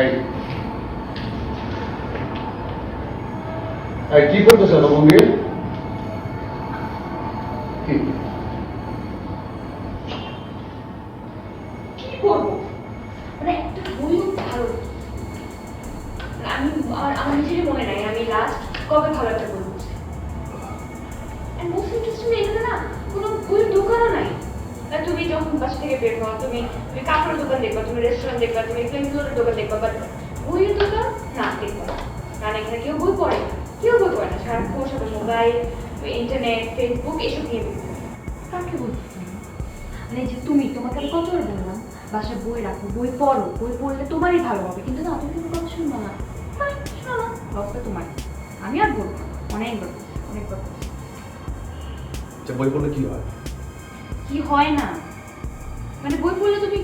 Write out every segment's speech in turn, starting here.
এই এই কি করতেছ লবঙ্গে? কি কি করবো? মানে একটা বইও ভালো আমি আমার নিজেরই মনে নাই আমি লাস্ট কবে ভালো একটা বই পড়ছি। এন্ড মোস্ট ইন্টারেস্টিং এখানে না কোনো বইয়ের দোকানও নাই। তুমি যখন বাসা থেকে বের হও তুমি কাপড়ের দোকান দেখবা, তুমি রেস্টুরেন্ট দেখবা, তুমি পেন্সিলের দোকান দেখবা, বাট বইয়ের দোকান না দেখবা না। কারণ এখানে কেউ বই পড়ে না, কেউ বই পড়ে না। সারাক্ষণ সাথে মোবাইল, ইন্টারনেট, ফেসবুক এসব নিয়ে ব্যস্ত। কাকে বলছি মানে যে তুমি তোমাকে আমি কতবার বললাম বাসায় বই রাখো, বই পড়ো, বই পড়লে তোমারই ভালো হবে, কিন্তু না তুমি কোনো কথা শুনবো না। শোনো না, লসটা তোমার। আমি আর বলবো না, অনেকবার অনেকবার বই পড়লে কি হয়? কি হয় না মানে বই পড়লে তুমি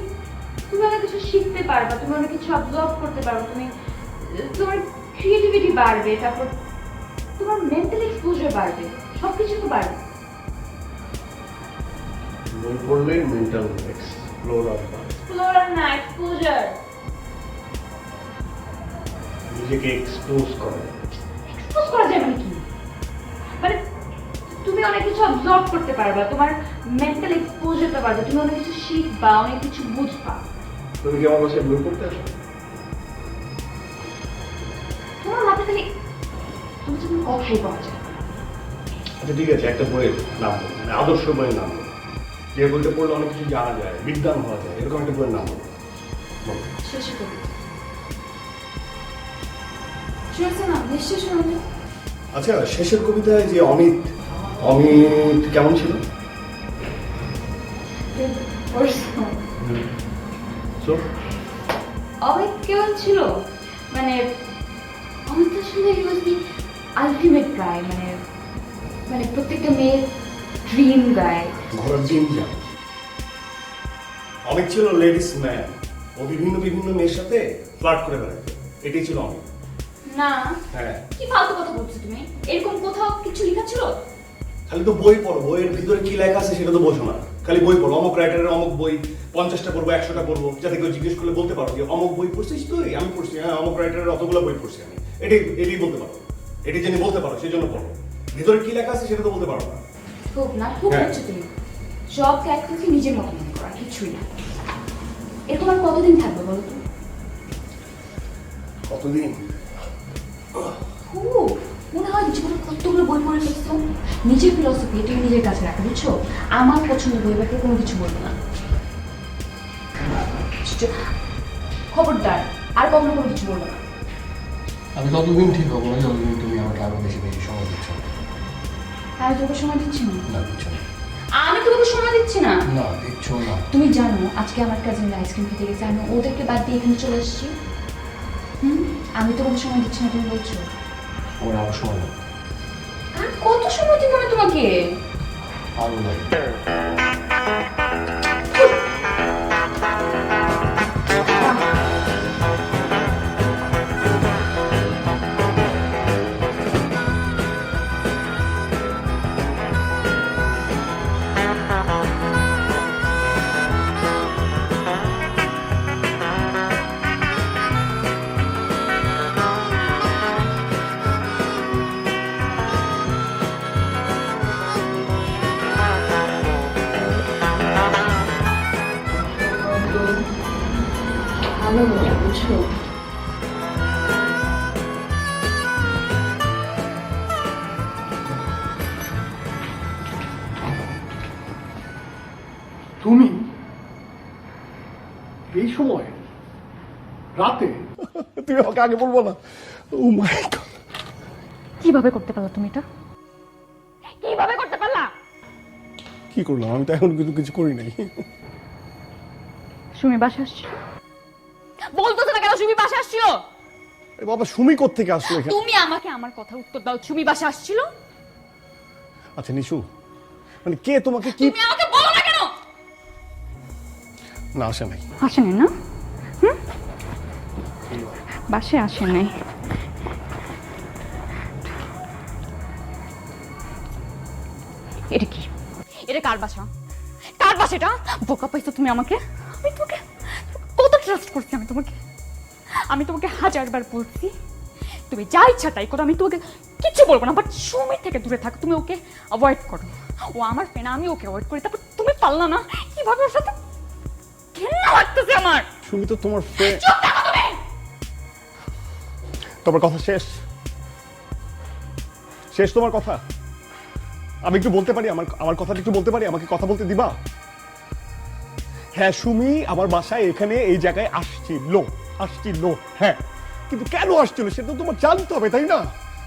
তুমি অনেক কিছু শিখতে পারবা, তুমি অনেক কিছু অবজর্ভ করতে পারবে, তোমার ক্রিয়েটিভিটি বাড়বে, তারপর তোমার মেন্টাল এক্সপোজার বাড়বে, সব কিছু তো বাড়বে। বই পড়লে মেন্টাল এক্সপ্লোরার এক্সপ্লোরার না, এক্সপোজার। নিজেকে এক্সপোজ করে। এক্সপোজ করা যায় মানে কি? মানে তুমি অনেক কিছু অবজর্ভ করতে পারবা, তোমার মেন্টাল এক্সপোজারটা বাড়বে, তুমি অনেক কিছু শিখবা, অনেক কিছু বুঝবা। তুমি কি আমার বাসায় বই পড়তে আসো? তোমার মাথা খালি তুমি যখন কথাই পাওয়া যায়। আচ্ছা ঠিক আছে, একটা বইয়ের নাম বলো, মানে আদর্শ বইয়ের নাম বলো, যে বইটা পড়লে অনেক কিছু জানা যায়, বিজ্ঞান হওয়া যায়, এরকম একটা বইয়ের নাম বলো। বলো। শেষে করি শুনেছো না? নিশ্চয় শুনে। আচ্ছা, শেষের কবিতায় যে অমিত, অমিত কেমন ছিল? So? অমিত কেমন ছিল মানে অমিত আসলে হি ওয়াজ দি আলটিমেট গাই, মানে মানে প্রত্যেকটা মেয়ের ড্রিম গাই। ঘোড়ার দিন যান। অমিত ছিল লেডিস ম্যান, ও বিভিন্ন বিভিন্ন মেয়ের সাথে ফ্লার্ট করে বেড়াতো, এটাই ছিল অমিত। না, হ্যাঁ, কি ফালতু কথা বলছো তুমি? এরকম কোথাও কিছু লেখা ছিল? খালি তো বই পড়ো, বইয়ের ভিতরে কি লেখা আছে সেটা তো বোঝো না। খালি বই পড়ো, অমুক রাইটারের অমুক বই 50টা পড়বো, 100টা পড়বো, যাতে কেউ জিজ্ঞেস করলে বলতে পারো যে অমুক বই পড়ছিস তুই? আমি পড়ছি, হ্যাঁ অমুক রাইটারের অতগুলো বই পড়ছি আমি। এটাই এটাই বলতে পারো, এটাই জেনে বলতে পারো, সেই জন্য পড়ো। ভিতরে কি লেখা আছে সেটা তো বলতে পারো না। খুব না, খুব হ্যাঁ। হচ্ছে তুমি সব ক্যারেক্টারকে নিজের মতো মনে করা, কিছুই না। এরকম আর কতদিন থাকবে বলো তো? কতদিন? খুব মনে হয় জীবনে কতগুলো বই পড়ে ফেলছো। নিজের ফিলসফি এটা নিজের কাছে রাখা, বুঝছো? আমার পছন্দ বই বাকি কোনো কিছু বলবো না। খবরদার, আর কখনো কোনো কিছু বলবো না। আমি ততদিন ঠিক হবো না যতদিন তুমি আমাকে আরো বেশি বেশি সময় দিচ্ছ। আমি তোকে সময় দিচ্ছি না। না দিচ্ছ না। আমি তোকে সময় দিচ্ছি না। না দিচ্ছ না। তুমি জানো আজকে আমার কাজিন আইসক্রিম খেতে গেছে, আমি ওদেরকে বাদ দিয়ে এখানে চলে এসেছি। আমি তোকে সময় দিচ্ছি না তুমি বলছো? আমার আরো সময় লাগবে। আর কত সময় দিব আমি তোমাকে? আরো লাগবে। ভালো মনে বুঝছো? তুমি এই সময় রাতে? তুমি আমাকে আগে বলবো না? ও মাই গড, কিভাবে করতে পারলা তুমি এটা? কিভাবে করতে পারলা? কি করলাম? আমি তো এখন কিন্তু কিছু করি নাই। সুমি বাসা আসছিল? বলতেছ না কেন? সুমি বাসা আসছিল? আরে বাবা, সুমি কোত্থেকে আসলো এখানে? তুমি আমাকে আমার কথা উত্তর দাও। সুমি বাসা আসছিল? আচ্ছা নিশু, মানে কে তোমাকে কি? তুমি আমাকে বলো না কেন? না, আসে নাই। আসে নাই না? বাসায় আসে নাই। এটা কি? এটা কার বাসা? কার বাসা এটা? বোকা পাইছো তুমি আমাকে? আমি তোমাকে কত ট্রাস্ট করছি আমি তোমাকে। আমি তোমাকে 1000বার বলছি তুমি যা ইচ্ছা তাই করো, আমি তোমাকে কিচ্ছু বলবো না, বাট সুমি থেকে দূরে থাকো, তুমি ওকে অ্যাভয়েড করো। ও আমার ফ্রেন্ড, আমি ওকে অ্যাভয়েড করি, তারপর তুমি পারলা না কিভাবে ওর সাথে? ঘেন্না লাগতেছে আমার। সুমি তো তোমার ফ্রেন্ড। চুপ থাকো তুমি। তোমার কথা শেষ? শেষ তোমার কথা? আমি একটু বলতে পারি? আমার কথাটা একটু বলতে পারি? আমাকে কথা বলতে দিবা? হ্যাঁ, সুমি আমার বাসায় এখানে এই জায়গায় আসছিল, হ্যাঁ, কিন্তু কেন আসছিল সেটা তোমার জানতে হবে, তাই না?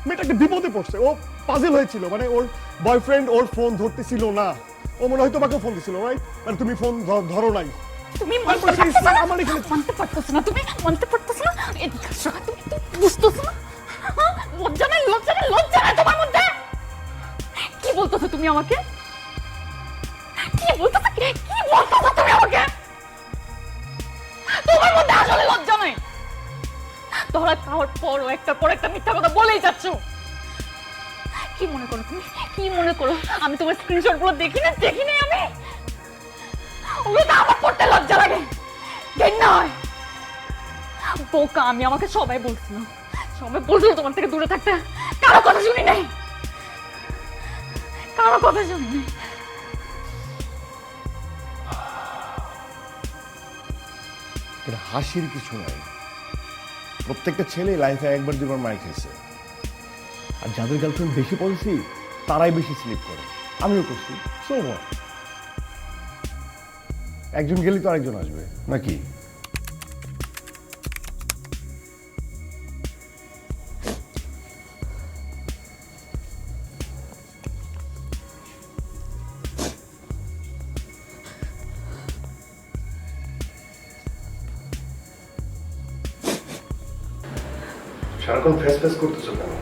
মেয়েটা একটা বিপদে পড়ছে, ও পাজল হয়েছিল, মানে ওর বয়ফ্রেন্ড ওর ফোন ধরতেছিল না, ও মনে হয় তোমাকে ফোন দিছিল, রাইট? মানে তুমি ফোন ধরো নাই। তুমি মানতে পারতেছ না, তুমি মানতে পারতেছ না, এদিকে আসো, তুমি বুঝতেছ না? লজ্জা নাই তোমার মধ্যে? কি বলতেছো তুমি আমাকে? কি বলতেছো তুমি আমাকে? তোমার মধ্যে আসলে লজ্জা নাই? তোরা খাওয়ার পরও একটার পর একটা মিথ্যা কথা বলেই যাচ্ছ। কি মনে করো তুমি? কি মনে করো আমি তোমার স্ক্রিনশট গুলো দেখি না আমি? ওগুলো তো আমার পড়তে লজ্জা লাগে, ঘেন্না হয়। বোকা আমি, আমাকে সবাই বলছিল তোমার থেকে দূরে থাকতে। কারো কথা শুনি নাই। এটা হাসির কিছু নাই। প্রত্যেকটা ছেলে লাইফে একবার দুবার মার খেয়েছে, আর যাদের গার্লফ্রেন্ড বেশি পলিসি তারাই বেশি স্লিপ করে। আমিও করছি, সো হোয়াট? একজন গেলে তো আরেকজন আসবে নাকি? সারাক্ষণ ফেস করতেছো কেন?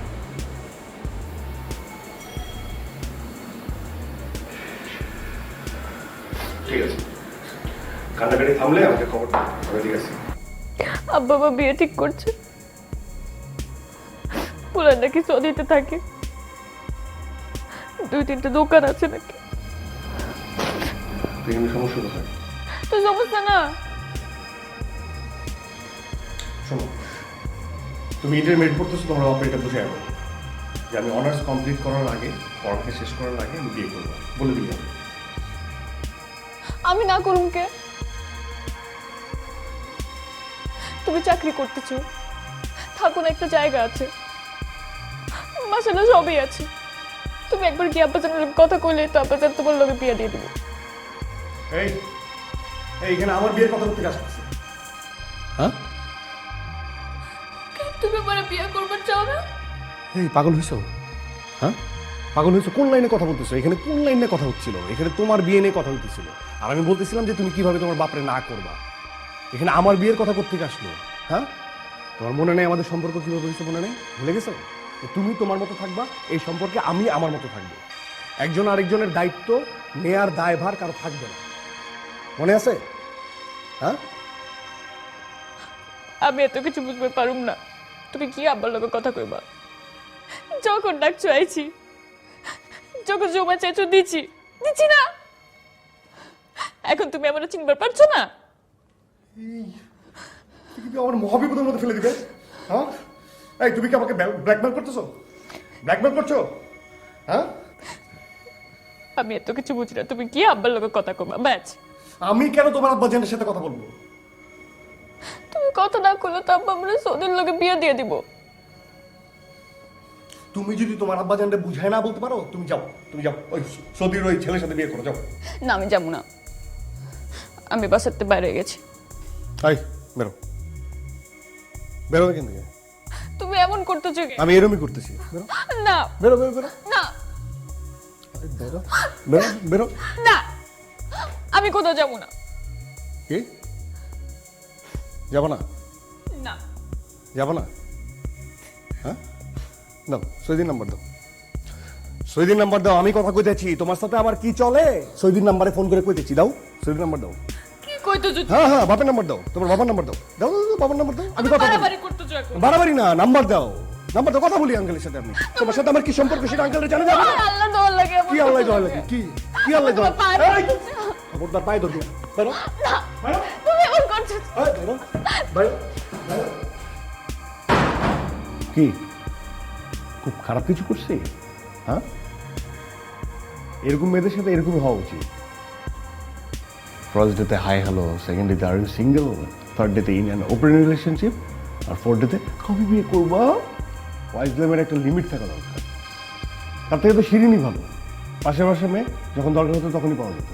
ঠিক আছে, কান্নাকাটি থামলে আমাকে খবর দাও, আমি ঠিক আছে। আব্বা মা বিয়ে ঠিক করছে, পুরান নাকি সৌদিতে থাকে, 2-3টা দোকান আছে নাকি। এখানে সমস্যা কোথায়? তো সমস্যা না। শোনো, তুমি ইন্টারমিডিয়েট পড়তেছো, তোমার বাবা এটা বুঝে যাবো যে আমি অনার্স কমপ্লিট করার আগে, পড়ালেখা শেষ করার আগে আমি বিয়ে করবো, বলে দিবি। আমি না করুম কে? তুমি চাকরি করতেছো, থাকুন একটা জায়গা আছে, মাসালা সবই আছে। তুমি একবার গিয়ে আব্বাজানের কথা কইলে তো আব্বাজান তোমার লগে বিয়ে দিয়ে দিবে। এইখানে আমার বিয়ের কথা করতে আসতেছে? হ্যাঁ, তুমি আমার বিয়ে করবার চাও না? এই পাগল হইছো? হ্যাঁ, পাগল হইছো? কোন লাইনে কথা বলতেছো? এখানে কোন লাইনে কথা হচ্ছিল? এখানে তোমার বিয়ে নিয়ে কথা হইতেছিল, আর আমি বলতেছিলাম যে তুমি কিভাবে তোমার বাপরে না করবা। এখানে আমার বিয়ের কথা করতে আসলো? হ্যাঁ, তোমার মনে নেই আমাদের সম্পর্ক কিভাবে হয়েছে? মনে নেই? ভুলে গেছো? তুমি তোমার মতো থাকবা, এই সম্পর্কে আমি আমার মতো থাকবো। একজন আরেকজনের দায়িত্ব নেয়ার দায়ভার কারো থাকবে না, মনে আছে? হ্যাঁ, আমি এত কিছু বুঝতে পারুম না। তুমি কি আব্বার লগে কথা কইবা? যখন ডাকছো আইছি, যখন জমা চাইছো দিচ্ছি না। এখন তুমি আমার চিনবার পারছো না? আমার মহাবিপদের মধ্যে ফেলে দিবে। হ্যাঁ, এই তুমি কি আমাকে ব্ল্যাকমেল করতেছো? ব্ল্যাকমেল করছো? হ্যাঁ, আমি এত কিছু বুঝি না। তুমি কি আব্বার লগে কথা কইবা? ব্যাচ আমি কেন তোমার আব্বা জানের সাথে কথা বলবো? তুমি কথা না কইলে তো আব্বা আমরা সৌদির লগে বিয়ে দিয়ে দিব। তুমি যদি তোমার আব্বা জানরে বুঝায় না বলতে পারো, তুমি যাও ওই সৌদির ওই ছেলের সাথে বিয়ে করো, যাও। না, আমি যাবো না। আমি বাসাতে বাইরে গেছি। এই বেরো, বেরো এখান থেকে। তুমি এমন করতেছো কেন? আমি এরমই করতেছি। বেরো, না বেরো বেরো বেরো, না বেরো বেরো বেরো। না, আমি কোথাও যাবো না। কি যাবো না? না যাবো না? হ্যাঁ, দাও সৈদিন নাম্বার দাও, সৈদিন নাম্বার দাও। আমি কথা কইতেছি, তোমার সাথে আমার কি চলে? সৈদিন নাম্বারে ফোন করে কইতেছি, দাও সৈদিন নাম্বার দাও। কি কইতেছো? হ্যাঁ, বাবার নাম্বার দাও, তোমার বাবার নাম্বার দাও, দাও বাবার নাম্বার দাও। আমি কথা বলি। বাড়াবাড়ি করতেছো এখন। বাড়াবাড়ি না, নাম্বার দাও, কথা বলি আঙ্কেলের সাথে। আমি তোমার সাথে আমার কি সম্পর্ক সেটা আঙ্কেলের জানা যাবে না? আল্লাহ দোয়া লাগে। কি আল্লাহ দোয়া লাগে? কি আল্লাহ দোয়া? এই খবরদার পায়ে ধরবি, বেরো না, বেরো, তুমি এমন করছো। বেরো বেরো। কি খুব খারাপ কিছু করছি? হ্যাঁ, এরকম মেয়েদের সাথে এরকমই হওয়া উচিত। ফার্স্ট ডেতে হাই হ্যালো, সেকেন্ড ডেতে আর ইউ সিঙ্গেল, থার্ড ডেতে ইন অ্যান ওপেন রিলেশনশিপ, আর ফোর্থ ডেতে কবে বিয়ে করবা? ওয়াইজলামের একটা লিমিট থাকা দরকার। তার থেকে তো শিরিনই ভালো। পাশে পাশে মেয়ে যখন দরকার হতো তখনই পাওয়া যেত।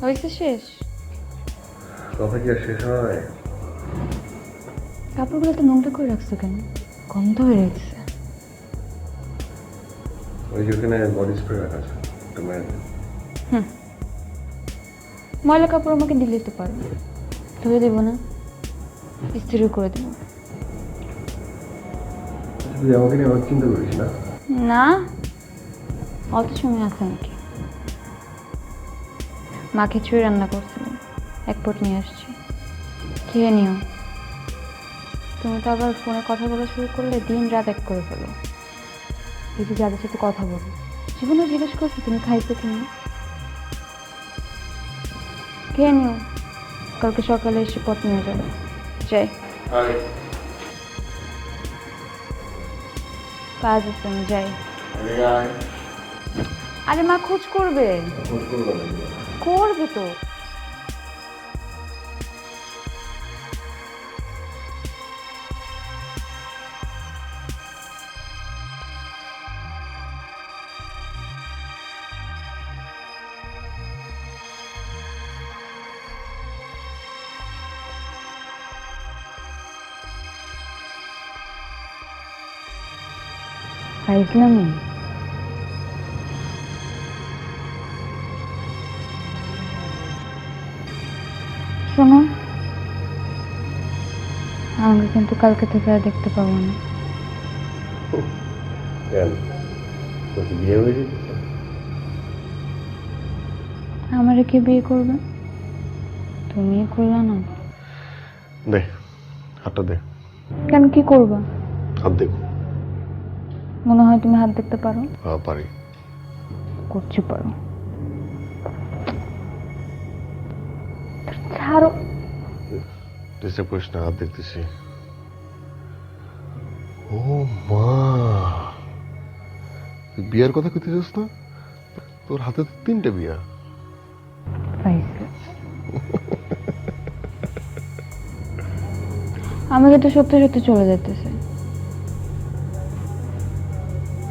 হয়েছে শেষ? কথা কি আর শেষ হয়? কাপড়গুলো তো নোংরা করে রাখছো কেন? গন্ধ হয়ে গেছে। ওই যে ওখানে বডি স্প্রে রাখা আছে, ময়লা কাপড় আমাকে দিলেই তো পারো, ধুয়ে দেবো না, ইস্ত্রি করে দেবো। তুই আমাকে নিয়ে অনেক চিন্তা করিস না? না, অত সময় আছে নাকি? মা খিচুড়ি রান্না করছিলেন, এক পট নিয়ে আসছি, খেয়ে নিও। তুমি তো আবার ফোনে কথা বলা শুরু করলে দিন রাত এক করে ফেলো। এই যে যাদের সাথে কথা বলো, জীবনে জিজ্ঞেস করছি তুমি খাইছো কিনা। খেয়ে নিও, কালকে সকালে এসে পট নিয়ে যাবে। যাই, কাজ আছে, আমি যাই। আরে মা খোঁজ করবে, করবে তো। ফাইজলামি। শোনো, আমাকে কিন্তু কালকে থেকে আর দেখতে পাবো না। বিয়ে হয়ে যেতে? আমারে কে বিয়ে করবে? তুমি করলা না? দে হাতটা দে। কেন, কি করবা? হাত দেখ। মনে হয় তুমি হাত দেখতে পারো? হ্যাঁ পারি। করছি পারো। ছাড়ো। ডিস্টার্ব করিস না, হাত দেখতেছি। ও মা, তুই বিয়ার কথা কইতে চাস না? তোর হাতে তো 3টে বিয়া। পাইছে। আমাকে তো সত্যি সত্যি চলে যেতেছে,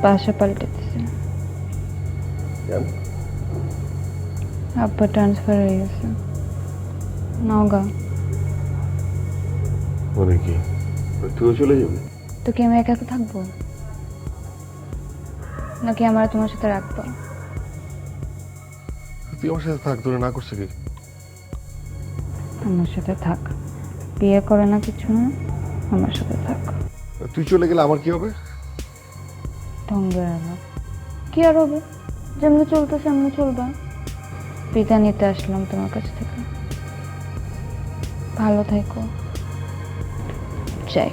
বাসা পাল্টেতেছে। আব্বা ট্রান্সফার হয়ে গেছে নওগাঁ। মানে কি, তুইও চলে যাবি? তো কি আমি একা একা থাকবো, নাকি আমার তোমার সাথে রাখবো? তুই আমার সাথে থাক, তোরা না করছে কি? আমার সাথে থাক, বিয়ে করে না কিছু না, আমার সাথে থাক। তুই চলে গেলে আমার কি হবে? ঢঙ্গের আলাপ কি আর হবে, যেমনি চলতেছে এমনি চলবা। বিদায় নিতে আসলাম তোমার কাছ থেকে, ভালো থাকো। যাই।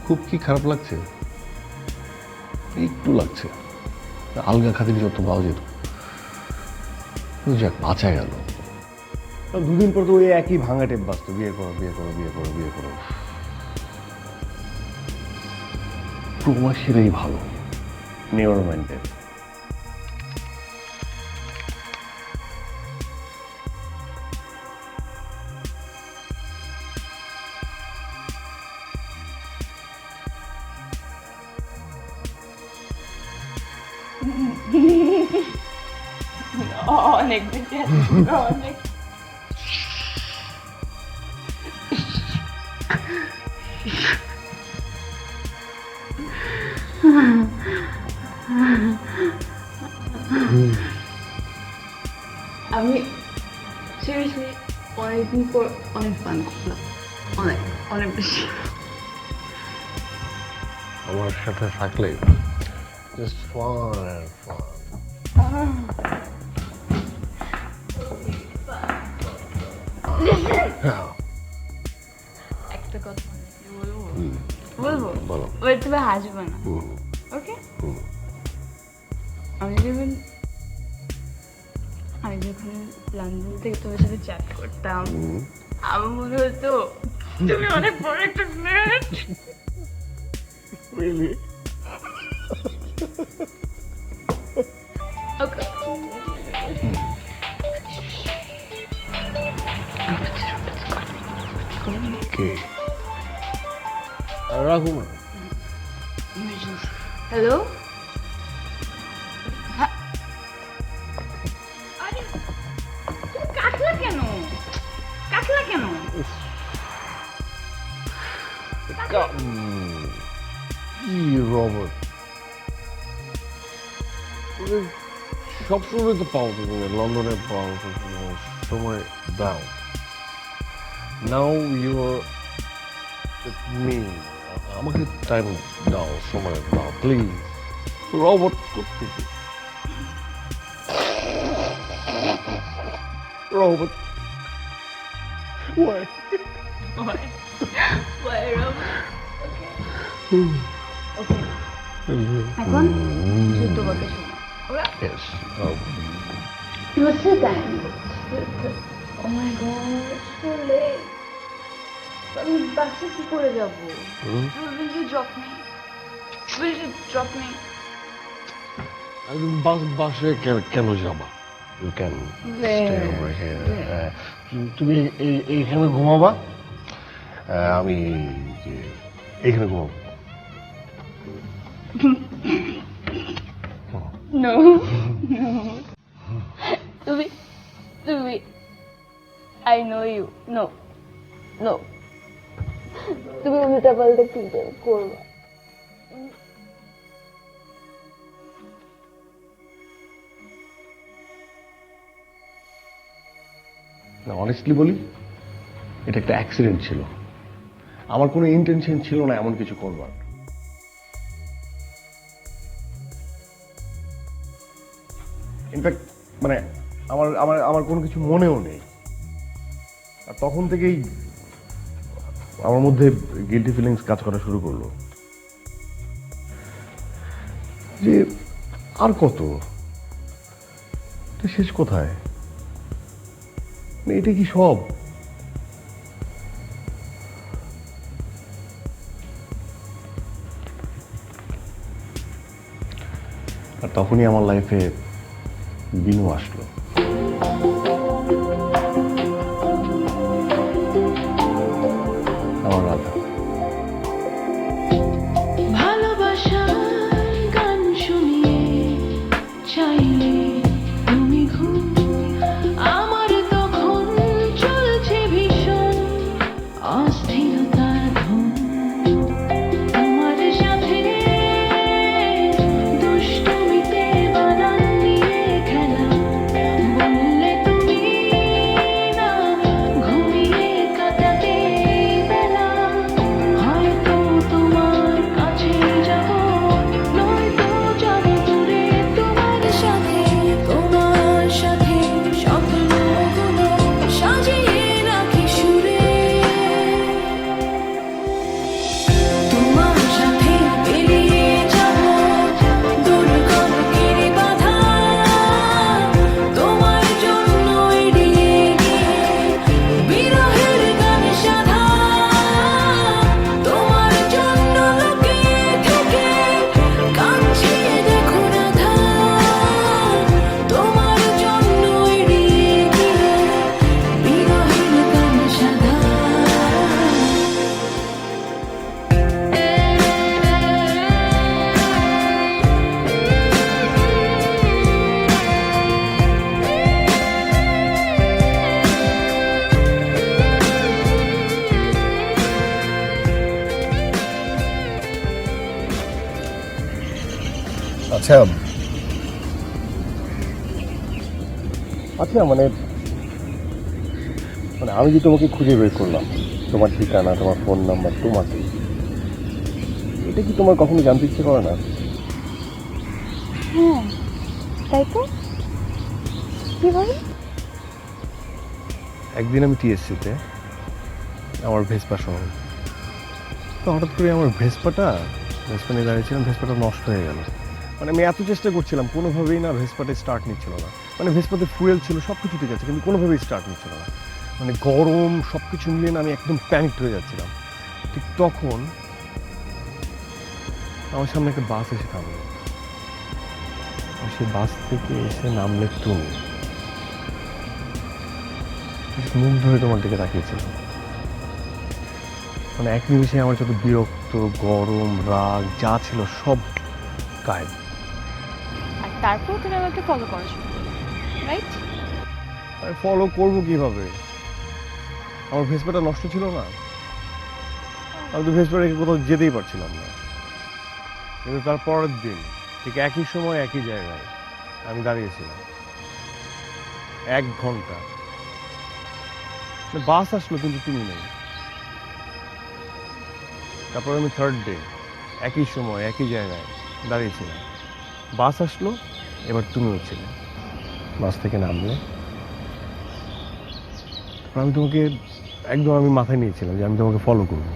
খুব কি খারাপ লাগছে? একটু লাগছে। আলগা খাতির যত পাওয়া যেত, যাক বাঁচা গেল। 2 দিন পর তো ওই একই ভাঙা টেপ বাঁচত, বিয়ে করো বিয়ে করো বিয়ে করো বিয়ে করো। প্রবাসীরাই ভালো, নেওয়ার মাইন্ডেড। অনেক বেশি অনেক। আমি সিরিয়াসলি অনেকদিন পর অনেক ফান করলাম, অনেক অনেক বেশি। আমার সাথে থাকলে জাস্ট ফান অ্যান্ড ফান। একটা কথা বলবো, বলবো বলো। ওই তুমি হাসবে না, ওকে? আমি যখন লন্ডন থেকে তোমার সাথে চ্যাট করতাম, আমার মনে হতো তুমি অনেক বড় একটা ফ্রেন্ড। Really? ওকে Okay. রাখো না। হ্যালো, কাটলা কেন? কাটলা কেন? কি রবার্ট, সবসময় তো পাও তুমি, লন্ডনে পাও, সময় দাও। নাও ইউর মি, আমাকে টাইম দাও, সময় দাও প্লিজ। রবার্ট করতে রবার্ট why? এখন যুদ্ধ কথা শোনো। Yes. What's the time? Oh my god, so late. আমি বাসে কি করে যাবো? Will you drop me? Will you drop me? বাসে কেন যাবা? You can stay over here. তুমি এইখানে ঘুমাবা, আমি এইখানে ঘুমাবো। No. তুমি I know you. No. তুমি উল্টা পাল্টা কি করবা? না, অনেস্টলি বলি, এটা একটা অ্যাক্সিডেন্ট ছিল। আমার কোনো ইন্টেনশন ছিল না এমন কিছু করবার। ইনফ্যাক্ট মানে আমার আমার আমার কোনো কিছু মনেও নেই। আর তখন থেকেই আমার মধ্যে গিল্টি ফিলিংস কাজ করা শুরু করলো যে আর কত, শেষ কোথায়, এটা কি সব? আর তখনই আমার লাইফে বিনু আসলো। আমার রাধা। ভালোবাসার গান শুনিয়ে চাইলে তুমি ঘুম, আমার তখন চলছে ভীষণ অস্থিরতার ধুম। তোমার সাথে দুষ্টুমিতে বানান নিয়ে খেলা, বললে তুমি না ঘুমিয়ে কাটাতে বেলা। হয়তো তোমার কাছে যাব, নয়তো যাব দূরে তোমার সাথে। আচ্ছা আচ্ছা মানে মানে আমি যে তোমাকে খুঁজে বের করলাম, তোমার ঠিকানা, তোমার ফোন নাম্বার, তোমাকে, এটা কি তোমার কখনো জানতে ইচ্ছে করে না? হ্যাঁ, তাই তো। কিভাবে? একদিন আমি টিএসসিতে আমার ভেসপা সহ, তো হঠাৎ করে আমার ভেসপা নিয়ে দাঁড়িয়েছিলাম, ভেসপাটা নষ্ট হয়ে গেল। মানে আমি এত চেষ্টা করছিলাম, কোনোভাবেই না ভেসপাটা স্টার্ট নিচ্ছিল না। মানে ভেসপাতে ফুয়েল ছিল, সব কিছু ঠিক আছে, কিন্তু কোনোভাবেই স্টার্ট নিচ্ছিল না। মানে গরম সব কিছু মিলিয়ে না আমি একদম প্যানিকড হয়ে যাচ্ছিলাম। ঠিক তখন আমার সামনে একটা বাস এসে থামলো, আর সেই বাস থেকে এসে নামলে তুমি। মুখ ধরে তোমার দিকে তাকিয়েছিলাম। মানে এক নিমিষে আমার যত বিরক্ত, গরম, রাগ যা ছিল সব গায়েব। আর তারপর তুমি আমাকে ফলো করা শুরু করলে, রাইট? আমি ফলো করবো কিভাবে? আমার ভেসপাটা নষ্ট ছিল না, আমি তো ভেসপা রেখে কোথাও যেতেই পারছিলাম না। কিন্তু তার পরের দিন ঠিক একই সময় একই জায়গায় আমি দাঁড়িয়েছিলাম 1 ঘন্টা। বাস আসলো কিন্তু তুমি নেই। তারপর আমি থার্ড ডে একই সময় একই জায়গায় দাঁড়িয়েছিলাম, বাস আসলো, এবার তুমিও ছিলে। বাস থেকে নামলে, আমি তোমাকে একদম আমি মাথায় নিয়েছিলাম যে আমি তোমাকে ফলো করব।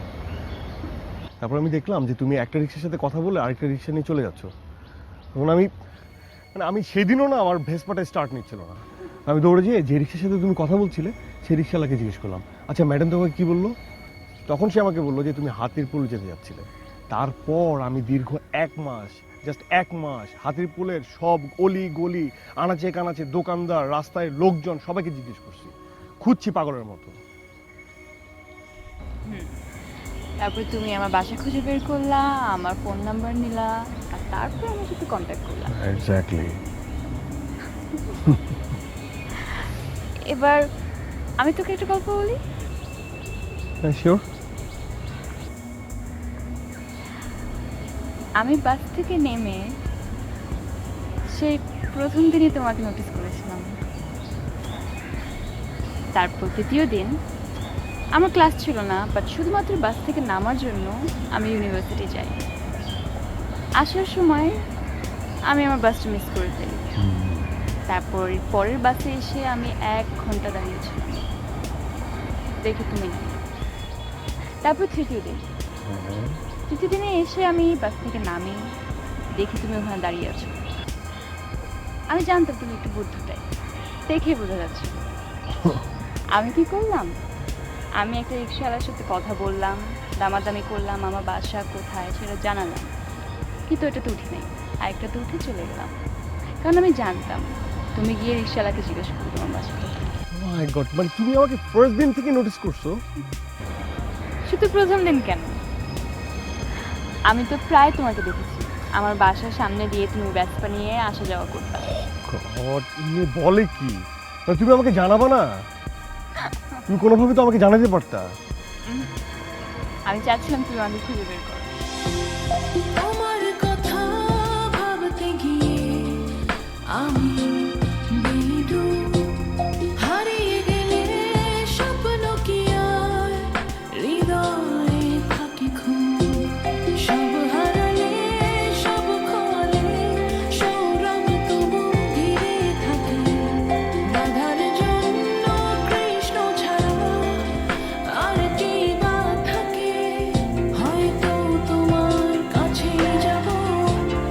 তারপর আমি দেখলাম যে তুমি একটা রিক্সার সাথে কথা বলে আরেকটা রিক্সা নিয়ে চলে যাচ্ছ। তখন আমি সেদিনও না আমার ভেসপাটা স্টার্ট নিচ্ছিল না। আমি দৌড়ে যেয়ে যে রিক্সার সাথে তুমি কথা বলছিলে সেই রিক্সাওয়ালাকে জিজ্ঞেস করলাম, আচ্ছা ম্যাডাম তোমাকে কি বললো? তখন সে আমাকে বললো যে তুমি হাতিরপুল যেতে যাচ্ছিলে। তারপর আমি দীর্ঘ 1 মাস, জাস্ট 1 মাস হাতিরপুলের সব অলি গলি, আনাচে কানাচে, দোকানদার, রাস্তায় লোকজন, সবাইকে জিজ্ঞেস করছি, খুঁজছি পাগলের মতো। তারপর তুমি আমার বাসা খুঁজে বের করলা, আমার ফোন নাম্বার নিলা, আর তারপর আমার সাথে কন্ট্যাক্ট করলা। এক্স্যাক্টলি। এবার আমি তোকে একটা গল্প বলি। শিওর। আমি বাস থেকে নেমে সেই প্রথম দিনই তোমাকে নোটিস করেছিলাম। তারপর দ্বিতীয় দিন আমার ক্লাস ছিল না, বাট শুধুমাত্র বাস থেকে নামার জন্য আমি ইউনিভার্সিটি যাই। আসার সময় আমি আমার বাসটা মিস করে ফেলি। তারপর পরের বাসে এসে আমি 1 ঘন্টা দাঁড়িয়েছিলাম, দেখি তুমি নেই। তারপর তৃতীয় দিনে এসে আমি বাস থেকে নামি, দেখি তুমি ওখানে দাঁড়িয়ে আছো। আমি জানতাম তুমি একটু বুদ্ধ টাইপ, দেখে বোঝা যাচ্ছে। আমি কি করলাম, আমি একটা রিক্সাওয়ালার সাথে কথা বললাম, দামাদামি করলাম, আমার বাসা কোথায় সেটা জানালাম, কিন্তু এটাতে উঠি নাই, আরেকটাতে উঠে চলে গেলাম। কারণ আমি জানতাম তুমি গিয়ে রিক্সাওয়ালাকে জিজ্ঞেস করো তোমার বাসা কোথায়। মাই গড, মানে তুমি আমাকে ফার্স্ট দিন থেকে নোটিস করছো? শুধু প্রথম দিন কেন, আমি তো প্রায় তোমাকে দেখেছি। আমার বাসার সামনে দিয়ে তুমি ভেসপা নিয়ে আসা যাওয়া করতে। গড, ইয়ে বলে কি? মানে তুমি আমাকে জানাবা না? তুমি কোনোভাবে তো আমাকে জানাতে পারতা। আমি চাচ্ছিলাম তুমি আমাকে খুঁজে বের করো। তোমার কথা ভাবতে গিয়ে আমি বেডুব, হারিয়ে গেলে স্বপ্ন কি আর হৃদয়ে থাকে খুব, সব হারালে সব খোলে, সৌরভ তবু ঘিরে থাকে, বাধার জন্য কৃষ্ণ ছাড়া আর কি বা থাকে। হয়তো তোমার কাছে যাব,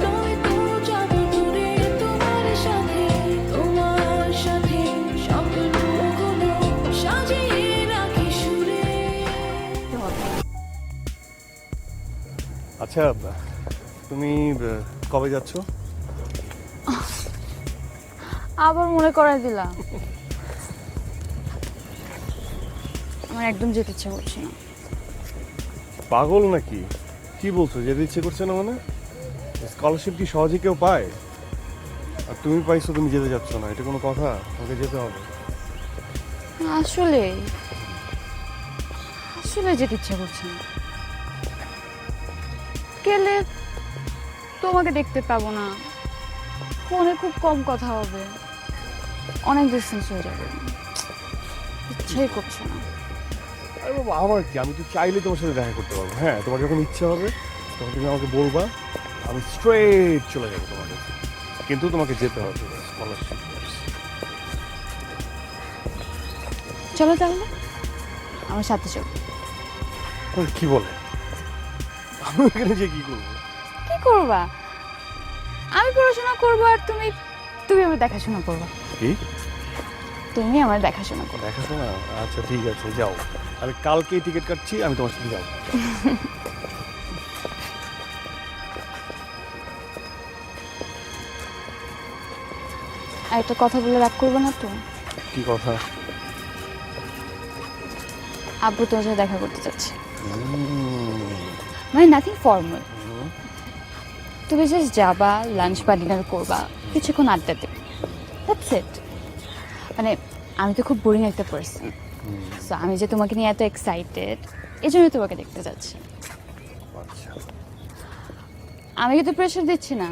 নয়তো যাব দূরে তোমার সাথে স্বপ্নগুলো সাজিয়ে রাখি সুরে। আচ্ছা, তুমি কবে যাচ্ছ? আবার মনে করাই দিলা। আমার একদম যেতে ইচ্ছা করছে না। পাগল নাকি? কি বলছো, যেতে ইচ্ছে করছে না? মানে স্কলারশিপ কি সহজে কেউ পায়? আর তুমি পাইছো, তুমি যেতে যাচ্ছ না, এটা কোনো কথা? তোমাকে যেতে হবে। আসলে যেতে ইচ্ছা করছে না। গেলে তোমাকে দেখতে পাবো না, ফোনে খুব কম কথা হবে, অনেক ডিস্টেন্স হয়ে যাবে, ইচ্ছাই করছে না। আরে বাবা আমার কি, আমি তো চাইলে তোমার সাথে দেখা করতে পারবো। হ্যাঁ, তোমার যখন ইচ্ছা হবে তখন তুমি আমাকে বলবা, আমি স্ট্রেট চলে যাবো তোমার কাছে। কিন্তু তোমাকে যেতে হবে স্কলারশিপ। চলো তাহলে আমার সাথে চলো। কি বলে? আমি এখানে যে কি করবো? কি করবা? আমি পড়াশোনা করবো আর তুমি তুমি আমার দেখাশোনা করবা। কি তুমি আমার দেখাশোনা করবে। দেখাশোনা? আচ্ছা ঠিক আছে, যাও। আমি কালকেই টিকিট কাটছি, আমি তোমার সাথে যাবো। আর একটা কথা বলে রাগ করবো না তো? কি কথা? আব্বু তোমার সাথে দেখা করতে চাচ্ছে। মানে নাথিং ফর্মাল, তুমি জাস্ট যাবা, লাঞ্চ বা ডিনার করবা, কিছুক্ষণ আড্ডা দেবে, দ্যাটস ইট। মানে আমি তো খুব বোরিং একটা পার্সন, সো আমি যে তোমাকে নিয়ে এত এক্সাইটেড, এই জন্য তোমাকে দেখতে যাচ্ছি। আচ্ছা আমি কিন্তু প্রেশার দিচ্ছি না,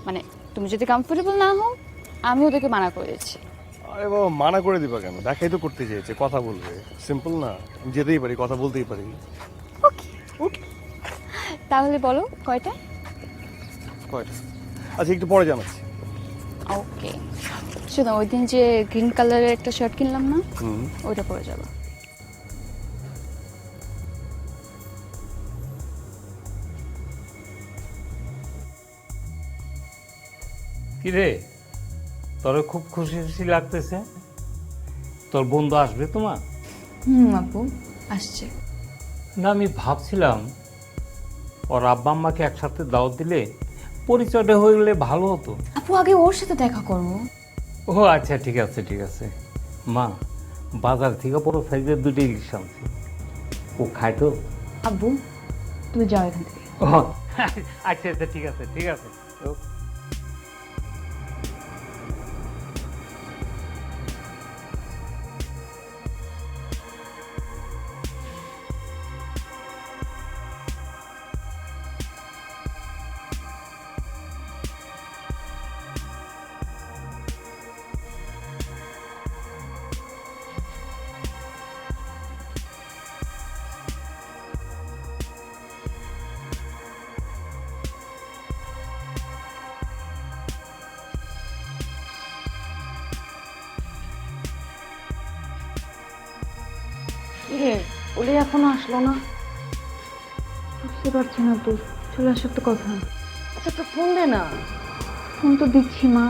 মানে তুমি যদি কমফোর্টেবল না হও আমি ওদেরকে মানা করে দিচ্ছি। আরে বাবা, মানা করে দিবা কেন? দেখাই তো করতে চেয়েছে, কথা বলবে, সিম্পল না? আমি যেতেই পারি, কথা বলতেই পারি। ওকে ওকে, তাহলে বলো কয়টা? কয়টা? আচ্ছা একটু পরে জানাচ্ছি। ওকে, শোনো, ওই দিন যে গ্রিন কালারের একটা শার্ট কিনলাম না, হুম। ওইটা পরে যাবো। কিরে, তোর খুব খুশি খুশি লাগতেছে? তোর বন্ধু আসবে তোমার? আপু আসছে। না, আমি ভাবছিলাম ওর আব্বা আম্মাকে একসাথে দাওয়াত দিলে পরিচয়টা হয়ে গেলে ভালো হতো। আপু আগে ওর সাথে দেখা করবো। ও আচ্ছা, ঠিক আছে ঠিক আছে। মা, বাজার থেকে বড় সাইজের 2টি ইলিশ আনছি, ও খায় তো? আব্বু তুমি যাও এখান থেকে। ও আচ্ছা আচ্ছা, ঠিক আছে ঠিক আছে। ও ওলি এখনো আসলো না, বুঝতে পারছি না তো। চলে আসার তো কথা। আচ্ছা তো ফোন দে না। ফোন তো দিচ্ছি মা,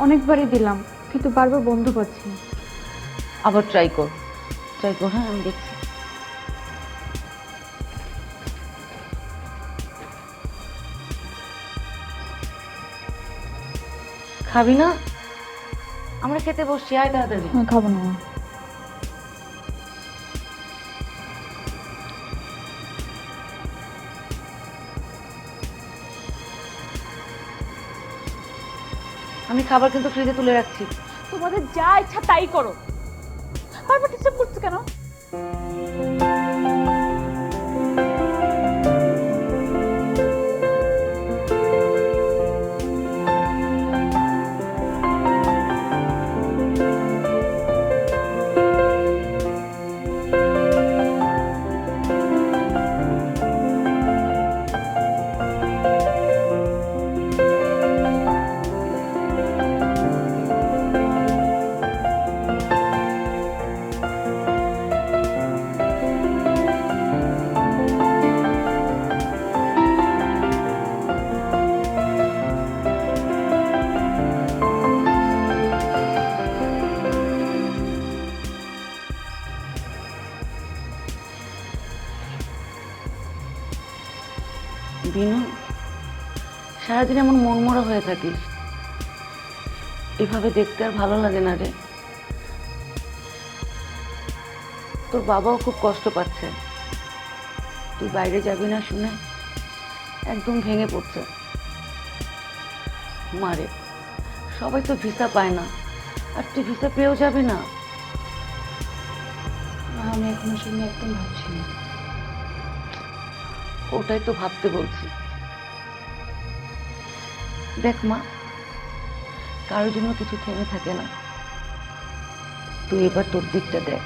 অনেকবারই দিলাম কিন্তু বারবার বন্ধ পাচ্ছি। আবার ট্রাই কর হ্যাঁ, আমি দেখছি। খাবি না? আমরা খেতে বসছি, আয় তাড়াতাড়ি। খাবো না মা। আমি খাবার কিন্তু ফ্রিজে তুলে রাখছি। তোমাদের যা ইচ্ছা তাই করো, বারবার ডিস্টার্ব করছো কেন? বিনু, সারাদিন এমন মনমরা হয়ে থাকিস, এভাবে দেখতে আর ভালো লাগে না রে। তোর বাবাও খুব কষ্ট পাচ্ছে, তুই বাইরে যাবি না শুনে একদম ভেঙে পড়ছে। মারে, সবাই তো ভিসা পায় না, আর তুই ভিসা পেয়েও যাবি না। আমি এখনো শুনে একদম ভাবছি না। ওটাই তো ভাবতে বলছি। দেখ মা, কারোর জন্য কিছু থেমে থাকে না। তুই এবার তোর দিকটা দেখ।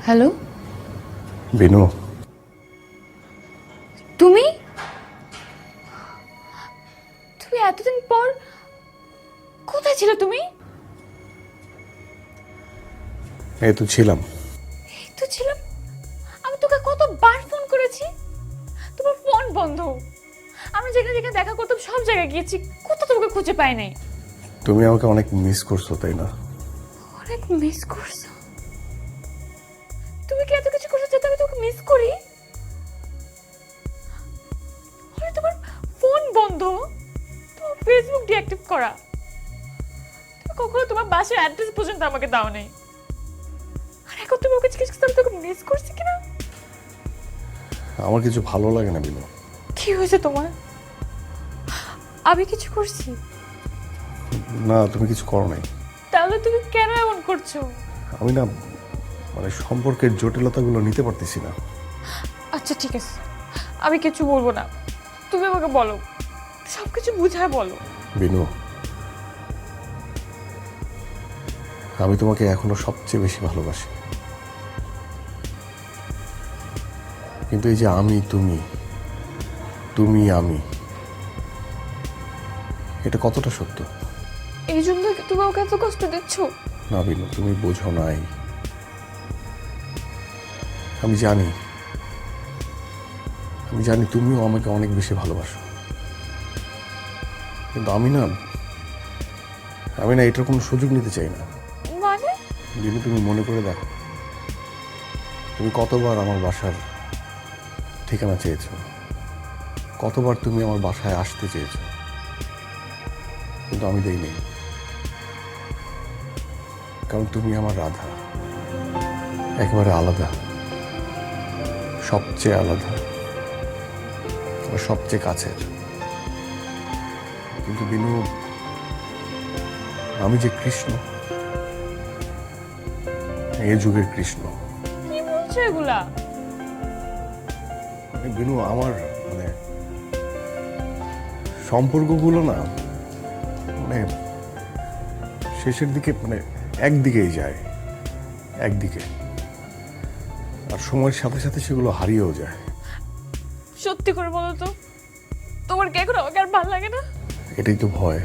হ্যালো, বিনু, তুমি তুমি এতদিন পর কোথায় ছিলে তুমি? এই তো ছিলাম। এই তো ছিলাম। আমি তোকে কতবার ফোন করেছি, তোমার ফোন বন্ধ। আমি যেখানে যেখানে দেখা করতাম সব জায়গায় গিয়েছি, কোথাও তোমাকে খুঁজে পাই নাই। তুমি আমাকে অনেক মিস করছো, তাই না? অনেক মিস করছো? তুমি কি এত কিছু করছো যাতে আমি তোকে মিস করি? আরে তোমার ফোন বন্ধ, তোমার ফেসবুক ডিঅ্যাক্টিভ করা, তুমি কখনো তোমার বাসার অ্যাড্রেস পর্যন্ত আমাকে দাও নাই। আর এখন তুমি ওকে জিজ্ঞেস করছো আমি তোকে মিস করছি কিনা? আমার কিছু ভালো লাগে না বিনু। কি হয়েছে তোমার? আমি কিছু করছি? না, তুমি কিছু করো নাই। তাহলে তুমি কেন এমন করছো? আমি না, মানে সম্পর্কের জটিলতাগুলো নিতে পারতেছি না। আচ্ছা ঠিক আছে, আমি কিছু বলবো না, তুমি আমাকে বলো, সবকিছু বুঝায় বলো। বিনু, আমি তোমাকে এখনো সবচেয়ে বেশি ভালোবাসি, কিন্তু এই যে আমি তুমি, তুমি আমি, এটা কতটা সত্য? এই জন্য কি তুমি ওকে এত কষ্ট দিচ্ছ? না বিনু, তুমি বোঝো নাই। আমি জানি, আমি জানি তুমিও আমাকে অনেক বেশি ভালোবাসো, কিন্তু আমি না এটার কোনো সুযোগ নিতে চাই না। মানে? বিনু, তুমি মনে করে দেখো, তুমি কতবার আমার বাসার ঠিকানা চেয়েছো, কতবার তুমি আমার বাসায় আসতে চেয়েছো, কিন্তু আমি দেইনি। কারণ তুমি আমার রাধা, একেবারে আলাদা, সবচেয়ে আলাদা, আর সবচেয়ে কাছের। কিন্তু বিনু, আমি যে কৃষ্ণ, এই যুগের কৃষ্ণ। কি বলছো এগুলা? বিনু, আমার মানে সম্পর্কগুলো না, মানে শেষের দিকে মানে একদিকেই যায়, একদিকে, আর সময়ের সাথে সাথে সেগুলো হারিয়েও যায়। সত্যি করে বলো তো, তোমার কি এখন আমাকে আর ভালো লাগে না? এটাই তো ভয়।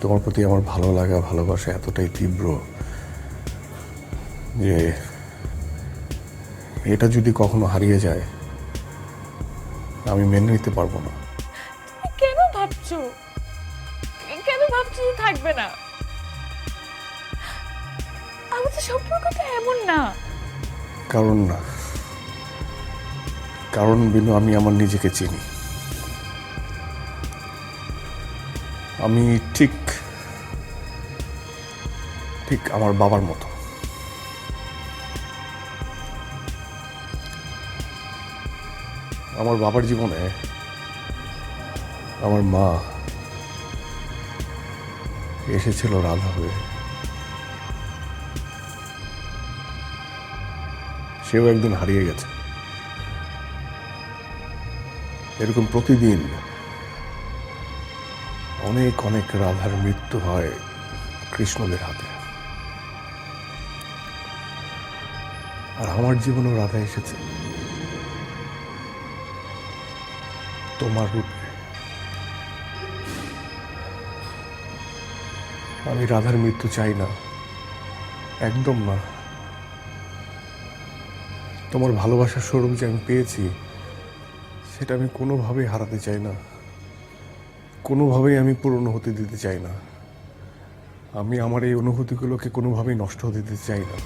তোমার প্রতি আমার ভালো লাগা, ভালোবাসা এতটাই তীব্র যে এটা যদি কখনো হারিয়ে যায়, আমি মেনে নিতে পারবো না। তুমি কেন ভাবছো, কেন ভাবছো যে থাকবে না? আমাদের সম্পর্কটা এমন না। কারণ না, কারণ বিনু, আমি আমার নিজেকে চিনি। আমি ঠিক ঠিক আমার বাবার মতো। আমার বাবার জীবনে আমার মা এসেছিল রাধা হয়ে, সেও একদিন হারিয়ে গেছে। এরকম প্রতিদিন অনেক অনেক রাধার মৃত্যু হয় কৃষ্ণদের হাতে। আর আমার জীবনেও রাধা এসেছে তোমার রূপে। আমি রাধার মৃত্যু চাই না, একদম না। তোমার ভালোবাসার স্বরূপ যে আমি পেয়েছি, সেটা আমি কোনোভাবেই হারাতে চাই না, কোনোভাবেই আমি পূরণ হতে দিতে চাই না। আমি আমার এই অনুভূতিগুলোকে কোনোভাবেই নষ্ট হতে দিতে চাই না।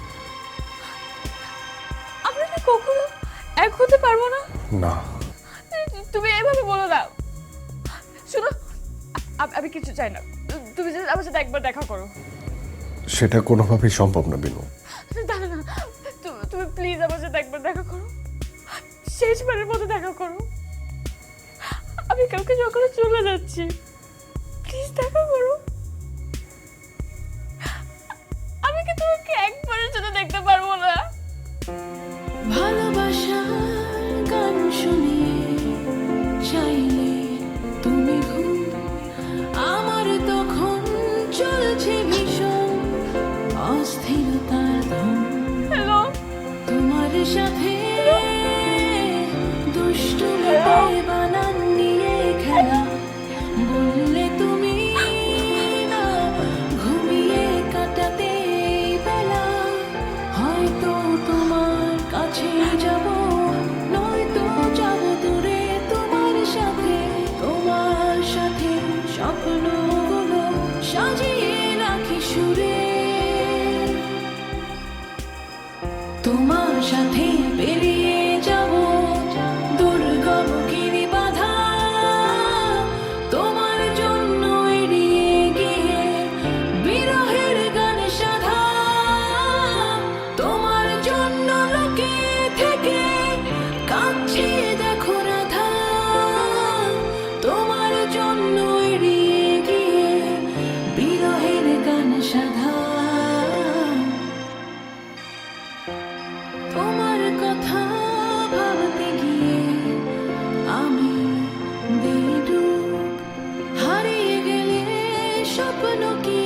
আমরা কি কখনো এক হতে পারবো না? না, তুমি এভাবে বলো না। শোনো, আমি কিছু চাই না, তুমি just আমার সাথে একবার দেখা করো। সেটা কোনোভাবেই সম্ভব না বিনু। দাঁড়া না, তুমি প্লিজ আমার সাথে একবার দেখা করো, শেষবারের মতো দেখা করো। আমি কাউকে যখন চলে যাচ্ছি, প্লিজ দেখা করো। আমি কি তোমাকে একবারের জন্য দেখতে পারবো না? ভালোবাসার গান শুনিয়ে চাইলে তুমি ঘুম, আমার তখন চলছে ভীষণ অস্থিরতার ধুম। হ্যালো, তোমার সাথে দুষ্টু মেয়ে বানান নিয়ে খেলা, বললে তুমি না ঘুমিয়ে কাটাতে এই বেলা। হয়তো তোমার কাছে যাব, নয়তো যাব দূরে তোমার সাথে স্বপ্নগুলো সাজিয়ে রাখি সুরে। তোমার সাথে বেরিয়ে যাব দুর্গম গিরি বাধা, তোমার জন্য এড়িয়ে গিয়ে বিরহের গান সাধা। তোমার জন্য লোকে থেকে কাঁদছে দেখো রাধা, তোমার জন্য এড়িয়ে গিয়ে বিরহের গান সাধা। তোমার কথা ভাবতে গিয়ে আমি বেডুব, হারিয়ে গেলে স্বপ্ন কি